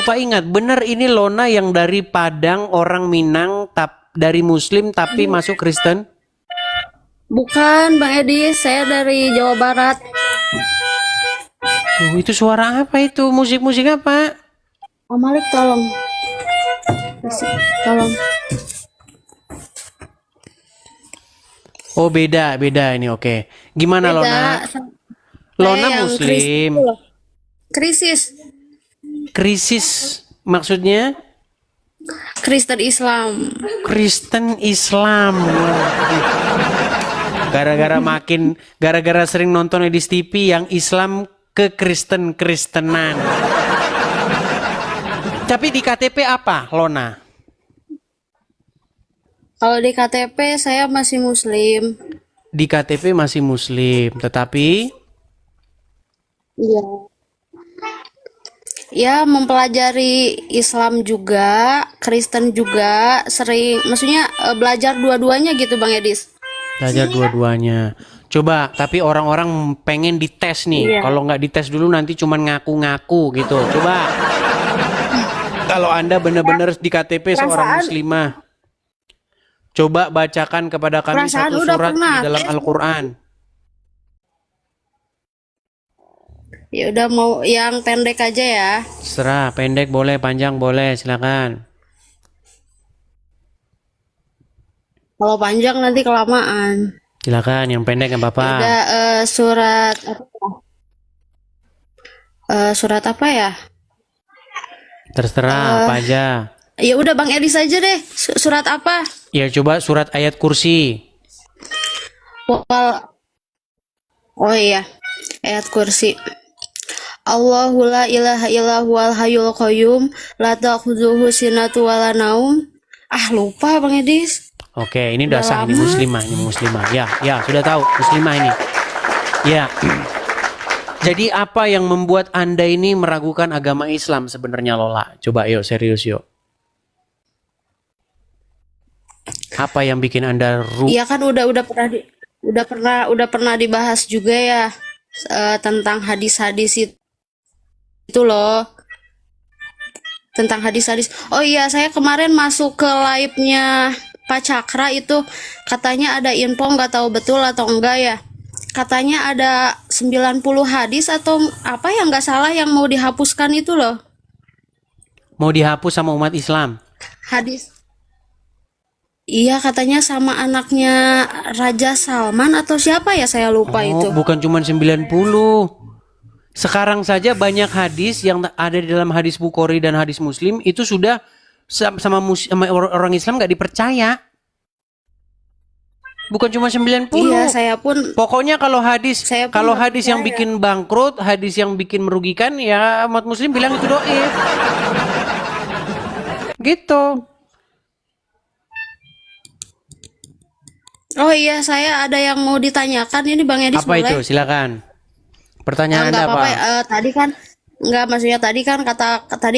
lupa ingat. Benar ini Lona yang dari Padang, orang Minang, dari Muslim tapi masuk Kristen? Bukan Bang Edi, saya dari Jawa Barat. Tuh, itu suara apa itu? Musik-musik apa? Om Malik tolong. Tolong. Oh beda ini oke. Gimana Lona? Beda. Lona Saya yang Muslim. Krisis. Krisis maksudnya? Kristen Islam. Kristen Islam. Gara-gara sering nonton Edis TV yang Islam ke Kristenan. Tapi di KTP apa, Lona? Kalau di KTP saya masih Muslim. Di KTP masih Muslim, tetapi Iya. Ya, mempelajari Islam juga, Kristen juga, sering, maksudnya belajar dua-duanya gitu Bang Edis. belajar dua-duanya. Coba, tapi orang-orang pengen dites nih. Iya. Kalau nggak dites dulu nanti cuman ngaku-ngaku gitu. Coba. Kalau Anda benar-benar di KTP seorang muslimah, coba bacakan kepada kami Perasaan satu udah surat pernah di dalam tes. Al-Quran. Ya udah mau yang pendek aja ya. Serah, pendek boleh, panjang boleh, silakan. Kalau panjang nanti kelamaan. Silakan, yang pendek nggak apa-apa. Ada surat apa? Surat apa ya? Terserah apa aja. Ya udah Bang Edis aja deh. Surat apa? Ya coba surat ayat kursi. Wal. Oh iya. Ayat kursi. Allahu la ilaha illa huwal hayyul qayyum la ta'khudhuhu sinatun wala naum. Ah, lupa Bang Edis. Oke, ini udah Udah sah, ini lama. muslimah. Ya, sudah tahu, muslimah ini. Ya. Jadi apa yang membuat Anda ini meragukan agama Islam sebenarnya, Lola? Coba yuk, serius yuk. Apa yang bikin Anda Iya kan udah pernah dibahas juga ya tentang hadis-hadis itu loh. Tentang hadis-hadis. Oh iya, saya kemarin masuk ke live-nya Pak Cakra itu katanya ada info, nggak tahu betul atau enggak ya. Katanya ada 90 hadis atau apa yang nggak salah yang mau dihapuskan itu loh. mau dihapus sama umat Islam? Hadis. Iya, katanya sama anaknya Raja Salman atau siapa ya, saya lupa itu. Bukan cuma 90. Sekarang saja banyak hadis yang ada di dalam hadis Bukhari dan hadis Muslim itu sudah sama orang Islam nggak dipercaya. Bukan cuma 90. Iya, saya pun Pokoknya kalau hadis Saya pun nggak yang percaya. bikin bangkrut, hadis yang bikin merugikan, ya umat Muslim bilang itu doif. Gitu. Oh iya, saya ada yang mau ditanyakan ini Bang Edis, Apa boleh? itu? Silakan. Pertanyaan Nggak Anda apa-apa. apa? Tadi kan nggak, maksudnya tadi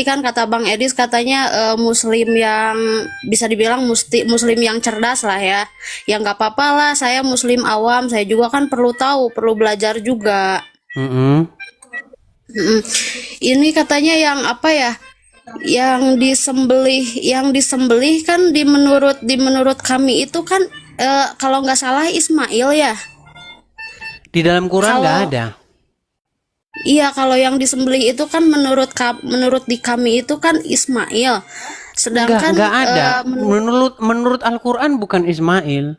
kan kata Bang Edis katanya Muslim yang bisa dibilang Muslim yang cerdas lah ya. Ya nggak apa-apa lah, saya Muslim awam, saya juga kan perlu tahu, perlu belajar juga. Mm-mm. Mm-mm. Ini katanya yang apa ya? Yang disembelih kan menurut kami itu kan kalau nggak salah Ismail ya. Di dalam Quran nggak Kalau ada. Iya, kalau yang disembelih itu kan menurut di kami itu kan Ismail. Sedangkan Nggak ada. menurut Menurut Al-Quran bukan Ismail.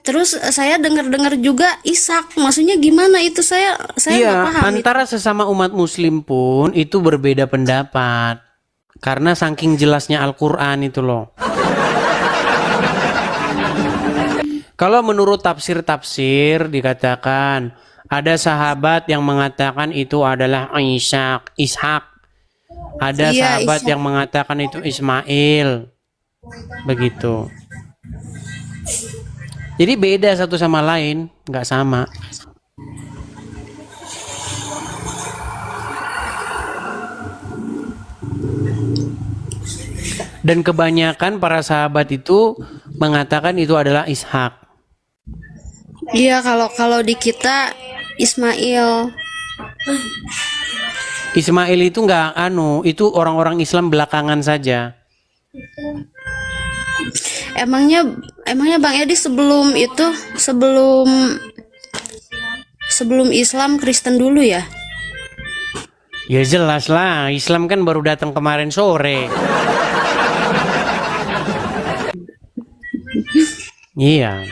terus saya dengar-dengar juga Ishak. Maksudnya gimana itu, saya nggak Iya, paham itu. antara sesama umat Muslim pun itu berbeda pendapat. Karena saking jelasnya Al-Quran itu loh. Kalau menurut tafsir-tafsir dikatakan ada sahabat yang mengatakan itu adalah Ishak. Ada Iya, sahabat Ishak. yang mengatakan itu Ismail. Begitu. Jadi beda satu sama lain, nggak sama. Dan kebanyakan para sahabat itu mengatakan itu adalah Ishak. Iya, kalau di kita Ismail. Ismail itu nggak itu orang-orang Islam belakangan saja. Emangnya Bang Edi sebelum itu sebelum Islam Kristen dulu ya? Ya jelas lah, Islam kan baru datang kemarin sore. Iya.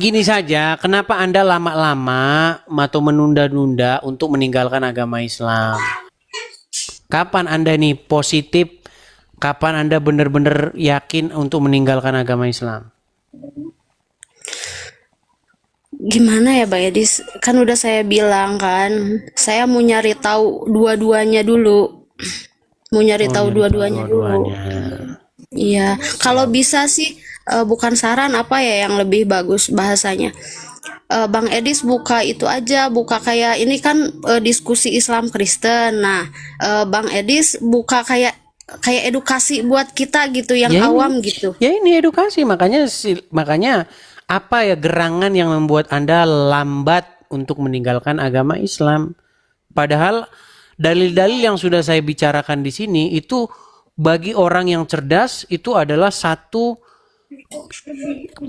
Gini saja, kenapa Anda lama-lama atau menunda-nunda untuk meninggalkan agama Islam? Kapan Anda nih positif? Kapan Anda benar-benar yakin untuk meninggalkan agama Islam? Gimana ya Bang Edi? Kan udah saya bilang kan, saya mau nyari tahu dua-duanya dulu. Mau nyari tahu dua-duanya dulu. Dua-duanya. Iya, kalau bisa sih bukan saran apa ya yang lebih bagus bahasanya. Bang Edis buka itu aja, buka kayak ini kan diskusi Islam Kristen. Nah, Bang Edis buka kayak edukasi buat kita gitu yang Ya ini. awam gitu. Ya ini edukasi, makanya apa ya gerangan yang membuat Anda lambat untuk meninggalkan agama Islam? Padahal dalil-dalil yang sudah saya bicarakan di sini itu bagi orang yang cerdas itu adalah satu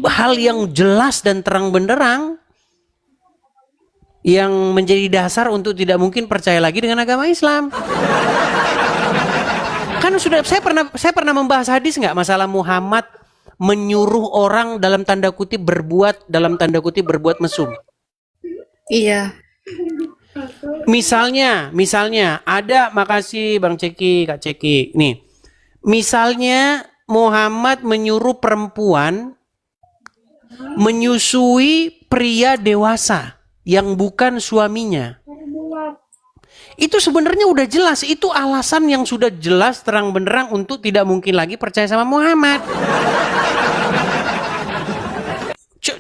hal yang jelas dan terang benderang yang menjadi dasar untuk tidak mungkin percaya lagi dengan agama Islam. Kan sudah saya pernah membahas hadis nggak masalah Muhammad menyuruh orang dalam tanda kutip berbuat mesum. Iya. Misalnya ada, makasih Bang Ceki, Kak Ceki. Nih. Misalnya Muhammad menyuruh perempuan menyusui pria dewasa yang bukan suaminya. Itu sebenarnya udah jelas, itu alasan yang sudah jelas terang benderang untuk tidak mungkin lagi percaya sama Muhammad.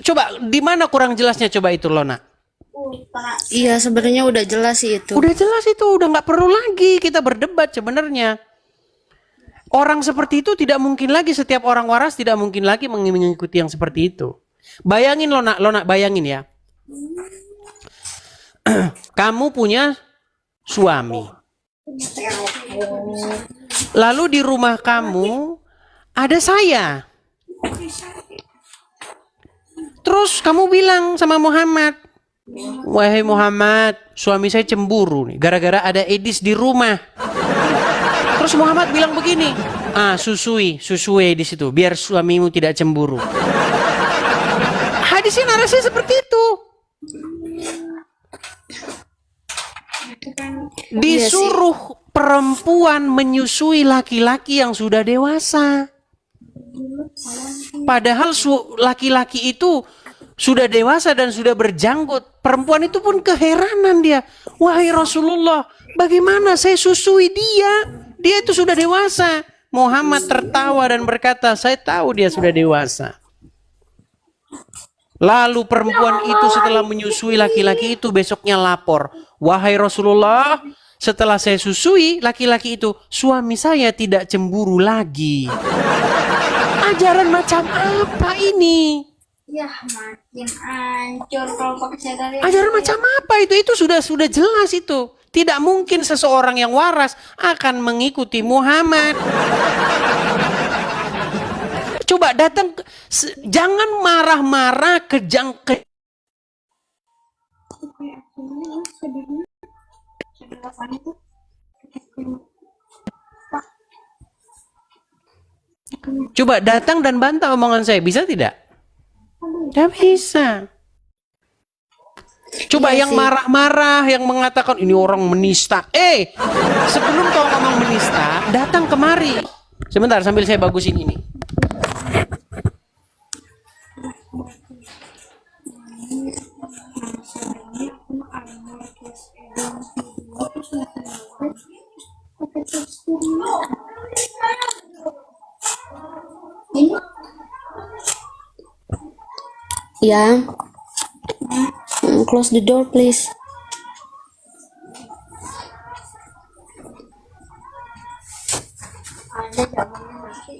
Coba di mana kurang jelasnya coba itu Lona? Iya, sebenarnya udah jelas sih itu. Udah jelas itu, udah nggak perlu lagi kita berdebat sebenarnya. Orang seperti itu tidak mungkin lagi, setiap orang waras tidak mungkin lagi mengikuti yang seperti itu. Bayangin Lona bayangin ya. Kamu punya suami. Lalu di rumah kamu ada saya. Terus kamu bilang sama Muhammad, wahai Muhammad, suami saya cemburu nih gara-gara ada Edis di rumah. Terus Muhammad bilang begini, susui di situ biar suamimu tidak cemburu. Hadisnya narasi seperti itu. Disuruh perempuan menyusui laki-laki yang sudah dewasa. Padahal laki-laki itu sudah dewasa dan sudah berjanggut. Perempuan itu pun keheranan dia. Wahai Rasulullah, bagaimana saya susui dia? Dia itu sudah dewasa. Muhammad tertawa dan berkata, saya tahu dia sudah dewasa. Lalu perempuan itu setelah menyusui laki-laki itu besoknya lapor. Wahai Rasulullah, setelah saya susui laki-laki itu, suami saya tidak cemburu lagi. Ajaran macam apa ini? Ya makin hancur kalau pakai dari. Ajaran macam apa itu? Itu sudah jelas itu. Tidak mungkin seseorang yang waras akan mengikuti Muhammad. Coba datang, jangan marah-marah kejang. Coba datang dan bantah omongan saya, bisa tidak? Tidak bisa. Coba yang marah-marah, yang mengatakan ini orang menista. Sebelum kau ngomong menista, datang kemari. Sebentar sambil saya bagusin ini. Ya. Close the door please. Ada zamannya masih.